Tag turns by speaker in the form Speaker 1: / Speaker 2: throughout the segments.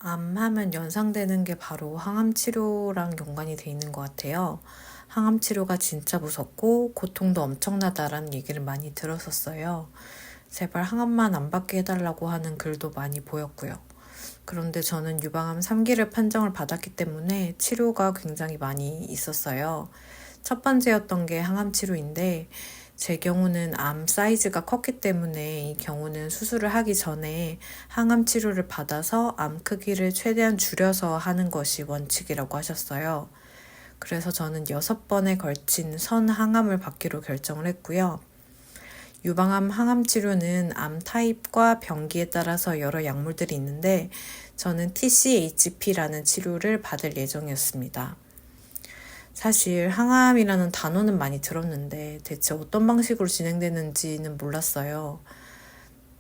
Speaker 1: 암하면 연상되는 게 바로 항암 치료랑 연관이 돼 있는 것 같아요. 항암 치료가 진짜 무섭고 고통도 엄청나다라는 얘기를 많이 들었었어요. 제발 항암만 안 받게 해달라고 하는 글도 많이 보였고요. 그런데 저는 유방암 3기를 판정을 받았기 때문에 치료가 굉장히 많이 있었어요. 첫 번째였던 게 항암 치료인데 제 경우는 암 사이즈가 컸기 때문에 이 경우는 수술을 하기 전에 항암 치료를 받아서 암 크기를 최대한 줄여서 하는 것이 원칙이라고 하셨어요. 그래서 저는 6번에 걸친 선항암을 받기로 결정을 했고요. 유방암 항암 치료는 암 타입과 병기에 따라서 여러 약물들이 있는데 저는 TCHP라는 치료를 받을 예정이었습니다. 사실 항암이라는 단어는 많이 들었는데 대체 어떤 방식으로 진행되는지는 몰랐어요.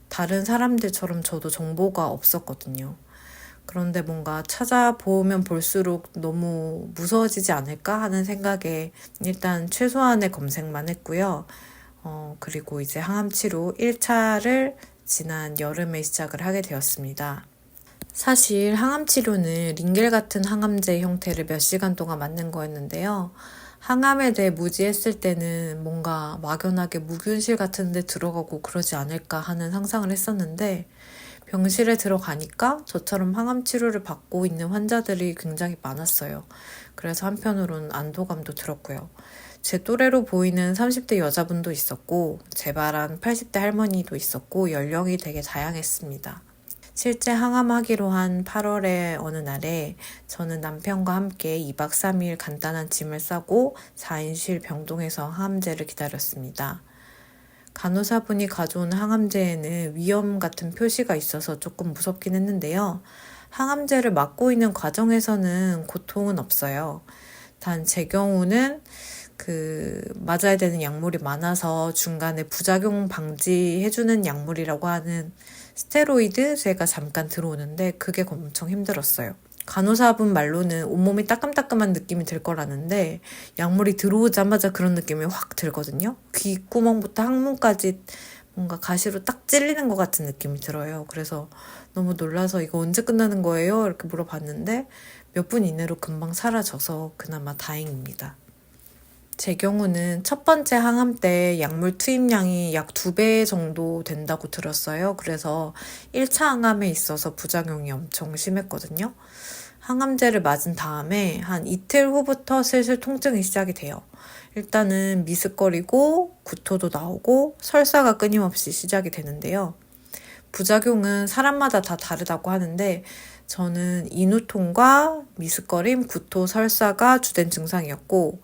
Speaker 1: 다른 사람들처럼 저도 정보가 없었거든요. 그런데 뭔가 찾아보면 볼수록 너무 무서워지지 않을까 하는 생각에 일단 최소한의 검색만 했고요. 그리고 이제 항암 치료 1차를 지난 여름에 시작을 하게 되었습니다. 사실 항암 치료는 링겔 같은 항암제 형태를 몇 시간 동안 맞는 거였는데요. 항암에 대해 무지했을 때는 뭔가 막연하게 무균실 같은 데 들어가고 그러지 않을까 하는 상상을 했었는데 병실에 들어가니까 저처럼 항암 치료를 받고 있는 환자들이 굉장히 많았어요. 그래서 한편으로는 안도감도 들었고요. 제 또래로 보이는 30대 여자분도 있었고 재발한 80대 할머니도 있었고 연령이 되게 다양했습니다. 실제 항암하기로 한 8월의 어느 날에 저는 남편과 함께 2박 3일 간단한 짐을 싸고 4인실 병동에서 항암제를 기다렸습니다. 간호사분이 가져온 항암제에는 위험 같은 표시가 있어서 조금 무섭긴 했는데요. 항암제를 맞고 있는 과정에서는 고통은 없어요. 단 제 경우는 맞아야 되는 약물이 많아서 중간에 부작용 방지해주는 약물이라고 하는 스테로이드제가 잠깐 들어오는데 그게 엄청 힘들었어요. 간호사분 말로는 온몸이 따끔따끔한 느낌이 들 거라는데 약물이 들어오자마자 그런 느낌이 확 들거든요. 귓구멍부터 항문까지 뭔가 가시로 딱 찔리는 것 같은 느낌이 들어요. 그래서 너무 놀라서 이거 언제 끝나는 거예요? 이렇게 물어봤는데 몇 분 이내로 금방 사라져서 그나마 다행입니다. 제 경우는 첫 번째 항암 때 약물 투입량이 약 2배 정도 된다고 들었어요. 그래서 1차 항암에 있어서 부작용이 엄청 심했거든요. 항암제를 맞은 다음에 한 이틀 후부터 슬슬 통증이 시작이 돼요. 일단은 미습거리고 구토도 나오고 설사가 끊임없이 시작이 되는데요. 부작용은 사람마다 다 다르다고 하는데 저는 인후통과 미습거림, 구토, 설사가 주된 증상이었고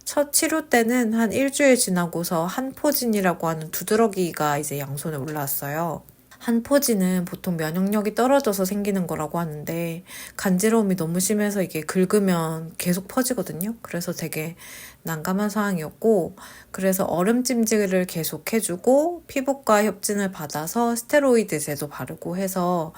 Speaker 1: 첫 치료 때는 한 일주일 지나고서 한포진이라고 하는 두드러기가 이제 양손에 올라왔어요. 한포진은 보통 면역력이 떨어져서 생기는 거라고 하는데 간지러움이 너무 심해서 이게 긁으면 계속 퍼지거든요. 그래서 되게 난감한 상황이었고 그래서 얼음찜질을 계속 해주고 피부과 협진을 받아서 스테로이드제도 바르고 해서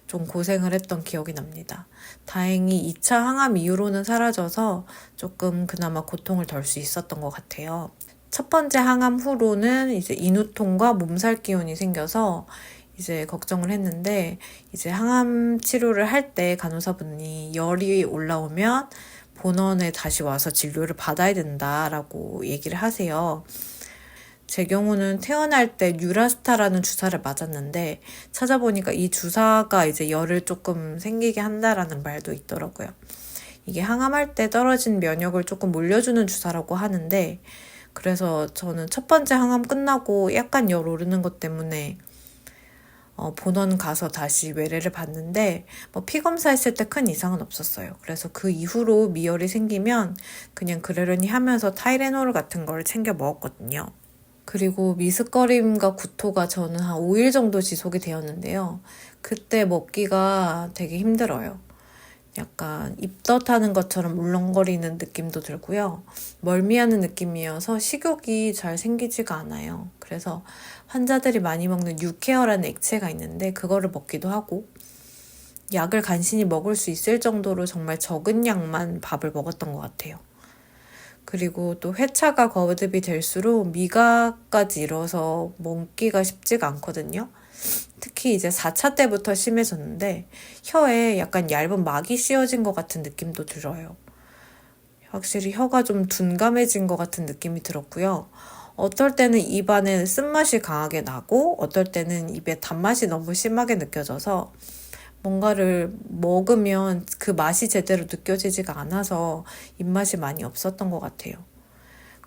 Speaker 1: 좀 고생을 했던 기억이 납니다. 다행히 2차 항암 이후로는 사라져서 조금 그나마 고통을 덜 수 있었던 것 같아요. 첫 번째 항암 후로는 이제 인후통과 몸살 기운이 생겨서 이제 걱정을 했는데 이제 항암 치료를 할 때 간호사분이 열이 올라오면 본원에 다시 와서 진료를 받아야 된다라고 얘기를 하세요. 제 경우는 태어날 때 뉴라스타라는 주사를 맞았는데 찾아보니까 이 주사가 이제 열을 조금 생기게 한다라는 말도 있더라고요. 이게 항암할 때 떨어진 면역을 조금 물려주는 주사라고 하는데 그래서 저는 첫 번째 항암 끝나고 약간 열 오르는 것 때문에 본원 가서 다시 외래를 봤는데 피 검사했을 때 큰 이상은 없었어요. 그래서 그 이후로 미열이 생기면 그냥 그러려니 하면서 타이레놀 같은 걸 챙겨 먹었거든요. 그리고 미습거림과 구토가 저는 한 5일 정도 지속이 되었는데요. 그때 먹기가 되게 힘들어요. 약간 입덧하는 것처럼 울렁거리는 느낌도 들고요. 멀미하는 느낌이어서 식욕이 잘 생기지가 않아요. 그래서 환자들이 많이 먹는 유케어라는 액체가 있는데 그거를 먹기도 하고 약을 간신히 먹을 수 있을 정도로 정말 적은 양만 밥을 먹었던 것 같아요. 그리고 또 회차가 거듭이 될수록 미각까지 잃어서 먹기가 쉽지가 않거든요. 특히 이제 4차 때부터 심해졌는데 혀에 약간 얇은 막이 씌워진 것 같은 느낌도 들어요. 확실히 혀가 좀 둔감해진 것 같은 느낌이 들었고요. 어떨 때는 입안에 쓴맛이 강하게 나고 어떨 때는 입에 단맛이 너무 심하게 느껴져서 뭔가를 먹으면 그 맛이 제대로 느껴지지가 않아서 입맛이 많이 없었던 것 같아요.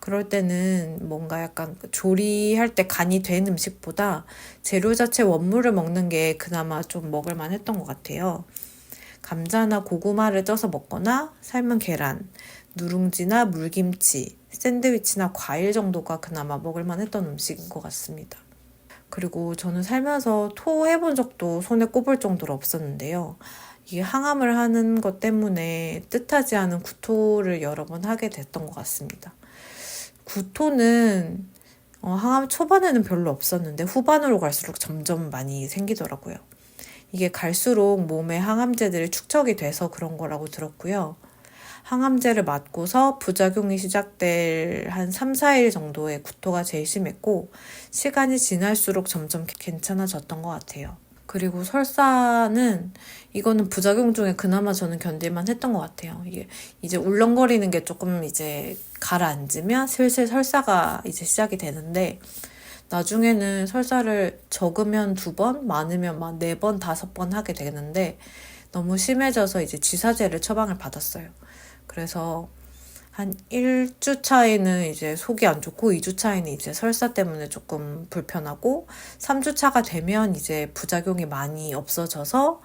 Speaker 1: 그럴 때는 뭔가 약간 조리할 때 간이 된 음식보다 재료 자체 원물을 먹는 게 그나마 좀 먹을만 했던 것 같아요. 감자나 고구마를 쪄서 먹거나 삶은 계란, 누룽지나 물김치, 샌드위치나 과일 정도가 그나마 먹을만 했던 음식인 것 같습니다. 그리고 저는 살면서 토해본 적도 손에 꼽을 정도로 없었는데요. 이게 항암을 하는 것 때문에 뜻하지 않은 구토를 여러 번 하게 됐던 것 같습니다. 구토는 항암 초반에는 별로 없었는데 후반으로 갈수록 점점 많이 생기더라고요. 이게 갈수록 몸에 항암제들이 축적이 돼서 그런 거라고 들었고요. 항암제를 맞고서 부작용이 시작될 한 3, 4일 정도의 구토가 제일 심했고 시간이 지날수록 점점 괜찮아졌던 것 같아요. 그리고 설사는 이거는 부작용 중에 그나마 저는 견딜만 했던 것 같아요. 이게 이제 울렁거리는 게 조금 이제 가라앉으면 슬슬 설사가 이제 시작이 되는데 나중에는 설사를 적으면 2번, 많으면 막 4번, 5번 하게 되는데 너무 심해져서 이제 지사제를 처방을 받았어요. 그래서 한 1주 차에는 이제 속이 안 좋고 2주 차에는 이제 설사 때문에 조금 불편하고 3주 차가 되면 이제 부작용이 많이 없어져서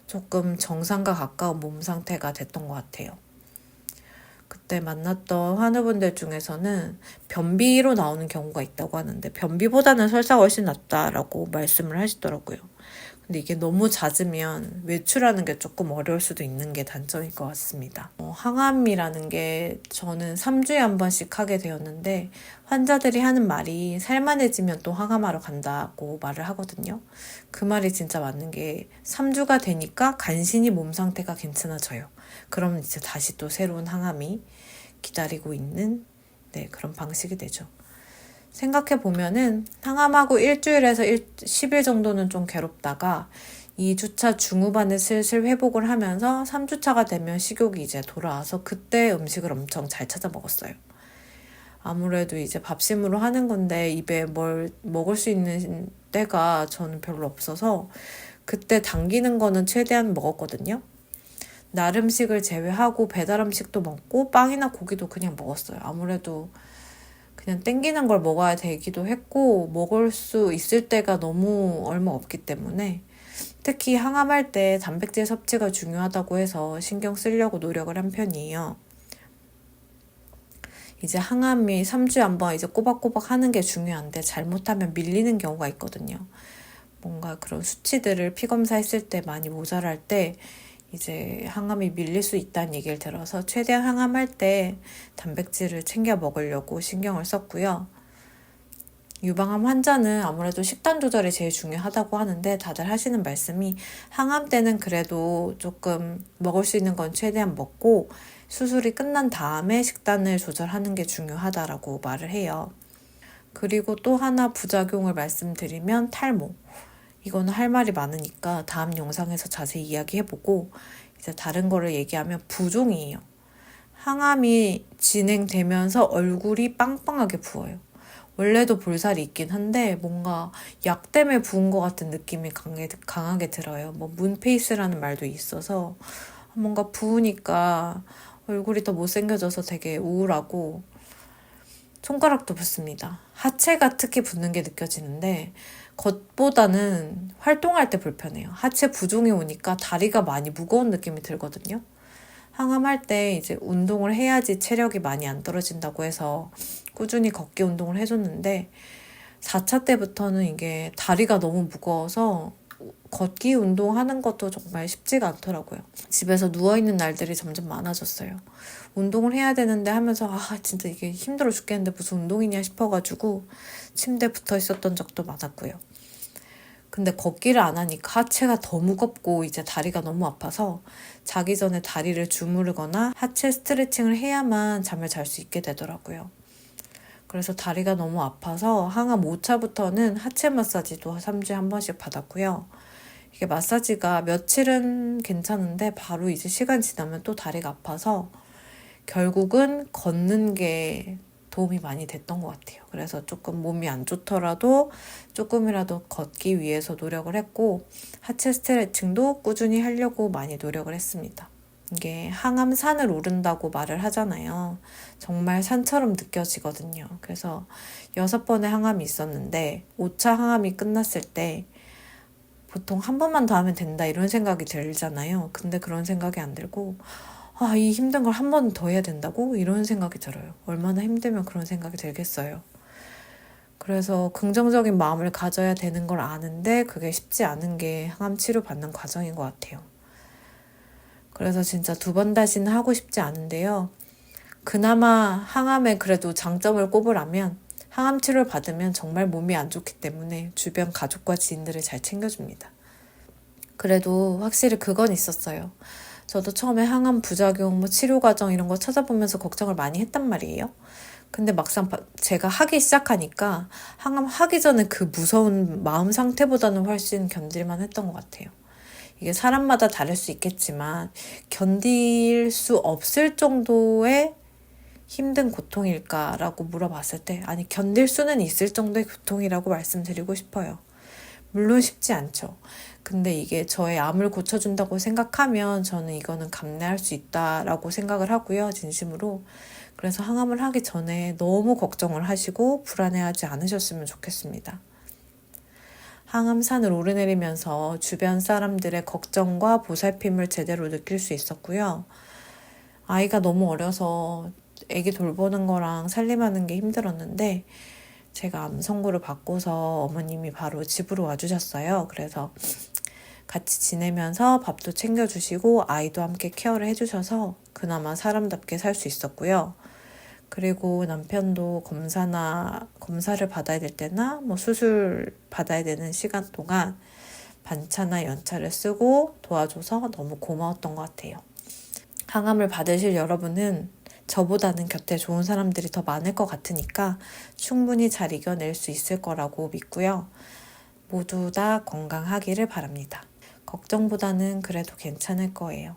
Speaker 1: 조금 정상과 가까운 몸 상태가 됐던 것 같아요. 그때 만났던 환우분들 중에서는 변비로 나오는 경우가 있다고 하는데 변비보다는 설사가 훨씬 낫다라고 말씀을 하시더라고요. 근데 이게 너무 잦으면 외출하는 게 조금 어려울 수도 있는 게 단점일 것 같습니다. 항암이라는 게 저는 3주에 한 번씩 하게 되었는데 환자들이 하는 말이 살만해지면 또 항암하러 간다고 말을 하거든요. 그 말이 진짜 맞는 게 3주가 되니까 간신히 몸 상태가 괜찮아져요. 그럼 이제 다시 또 새로운 항암이 기다리고 있는 그런 방식이 되죠. 생각해보면은 항암하고 일주일에서 10일 정도는 좀 괴롭다가 2주차 중후반에 슬슬 회복을 하면서 3주차가 되면 식욕이 이제 돌아와서 그때 음식을 엄청 잘 찾아 먹었어요. 아무래도 이제 밥심으로 하는 건데 입에 뭘 먹을 수 있는 때가 저는 별로 없어서 그때 당기는 거는 최대한 먹었거든요. 날 음식을 제외하고 배달 음식도 먹고 빵이나 고기도 그냥 먹었어요. 아무래도 그냥 땡기는 걸 먹어야 되기도 했고 먹을 수 있을 때가 너무 얼마 없기 때문에 특히 항암할 때 단백질 섭취가 중요하다고 해서 신경 쓰려고 노력을 한 편이에요. 이제 항암이 3주에 한 번 이제 꼬박꼬박 하는 게 중요한데 잘못하면 밀리는 경우가 있거든요. 뭔가 그런 수치들을 피검사했을 때 많이 모자랄 때 이제 항암이 밀릴 수 있다는 얘기를 들어서 최대한 항암할 때 단백질을 챙겨 먹으려고 신경을 썼고요. 유방암 환자는 아무래도 식단 조절이 제일 중요하다고 하는데 다들 하시는 말씀이 항암 때는 그래도 조금 먹을 수 있는 건 최대한 먹고 수술이 끝난 다음에 식단을 조절하는 게 중요하다라고 말을 해요. 그리고 또 하나 부작용을 말씀드리면 탈모. 이거는 할 말이 많으니까 다음 영상에서 자세히 이야기해보고 이제 다른 거를 얘기하면 부종이에요. 항암이 진행되면서 얼굴이 빵빵하게 부어요. 원래도 볼살이 있긴 한데 뭔가 약 때문에 부은 것 같은 느낌이 강하게 들어요. 뭐 문페이스라는 말도 있어서 뭔가 부으니까 얼굴이 더 못생겨져서 되게 우울하고 손가락도 붓습니다. 하체가 특히 붓는 게 느껴지는데 겉보다는 활동할 때 불편해요. 하체 부종이 오니까 다리가 많이 무거운 느낌이 들거든요. 항암할 때 이제 운동을 해야지 체력이 많이 안 떨어진다고 해서 꾸준히 걷기 운동을 해줬는데 4차 때부터는 이게 다리가 너무 무거워서 걷기 운동하는 것도 정말 쉽지가 않더라고요. 집에서 누워있는 날들이 점점 많아졌어요. 운동을 해야 되는데 하면서 진짜 이게 힘들어 죽겠는데 무슨 운동이냐 싶어가지고 침대에 붙어 있었던 적도 많았고요. 근데 걷기를 안 하니까 하체가 더 무겁고 이제 다리가 너무 아파서 자기 전에 다리를 주무르거나 하체 스트레칭을 해야만 잠을 잘 수 있게 되더라고요. 그래서 다리가 너무 아파서 항암 5차부터는 하체 마사지도 3주에 한 번씩 받았고요. 이게 마사지가 며칠은 괜찮은데 바로 이제 시간 지나면 또 다리가 아파서 결국은 걷는 게 도움이 많이 됐던 것 같아요. 그래서 조금 몸이 안 좋더라도 조금이라도 걷기 위해서 노력을 했고 하체 스트레칭도 꾸준히 하려고 많이 노력을 했습니다. 이게 항암산을 오른다고 말을 하잖아요. 정말 산처럼 느껴지거든요. 그래서 6번의 항암이 있었는데 5차 항암이 끝났을 때 보통 한 번만 더 하면 된다 이런 생각이 들잖아요. 근데 그런 생각이 안 들고 이 힘든 걸 한 번 더 해야 된다고? 이런 생각이 들어요. 얼마나 힘들면 그런 생각이 들겠어요. 그래서 긍정적인 마음을 가져야 되는 걸 아는데 그게 쉽지 않은 게 항암 치료 받는 과정인 것 같아요. 그래서 진짜 2번 다시는 하고 싶지 않은데요. 그나마 항암에 그래도 장점을 꼽으라면 항암 치료를 받으면 정말 몸이 안 좋기 때문에 주변 가족과 지인들을 잘 챙겨줍니다. 그래도 확실히 그건 있었어요. 저도 처음에 항암 부작용, 치료 과정 이런 거 찾아보면서 걱정을 많이 했단 말이에요. 근데 막상 제가 하기 시작하니까 항암 하기 전에 그 무서운 마음 상태보다는 훨씬 견딜만 했던 것 같아요. 이게 사람마다 다를 수 있겠지만 견딜 수 없을 정도의 힘든 고통일까라고 물어봤을 때 아니 견딜 수는 있을 정도의 고통이라고 말씀드리고 싶어요. 물론 쉽지 않죠. 근데 이게 저의 암을 고쳐준다고 생각하면 저는 이거는 감내할 수 있다라고 생각을 하고요. 진심으로. 그래서 항암을 하기 전에 너무 걱정을 하시고 불안해하지 않으셨으면 좋겠습니다. 항암산을 오르내리면서 주변 사람들의 걱정과 보살핌을 제대로 느낄 수 있었고요. 아이가 너무 어려서 아기 돌보는 거랑 살림하는 게 힘들었는데 제가 암 선고를 받고서 어머님이 바로 집으로 와주셨어요. 그래서 같이 지내면서 밥도 챙겨주시고 아이도 함께 케어를 해주셔서 그나마 사람답게 살 수 있었고요. 그리고 남편도 검사를 받아야 될 때나 수술 받아야 되는 시간 동안 반차나 연차를 쓰고 도와줘서 너무 고마웠던 것 같아요. 항암을 받으실 여러분은 저보다는 곁에 좋은 사람들이 더 많을 것 같으니까 충분히 잘 이겨낼 수 있을 거라고 믿고요. 모두 다 건강하기를 바랍니다. 걱정보다는 그래도 괜찮을 거예요.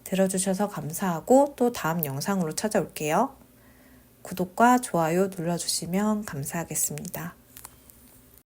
Speaker 1: 들어주셔서 감사하고 또 다음 영상으로 찾아올게요. 구독과 좋아요 눌러주시면 감사하겠습니다.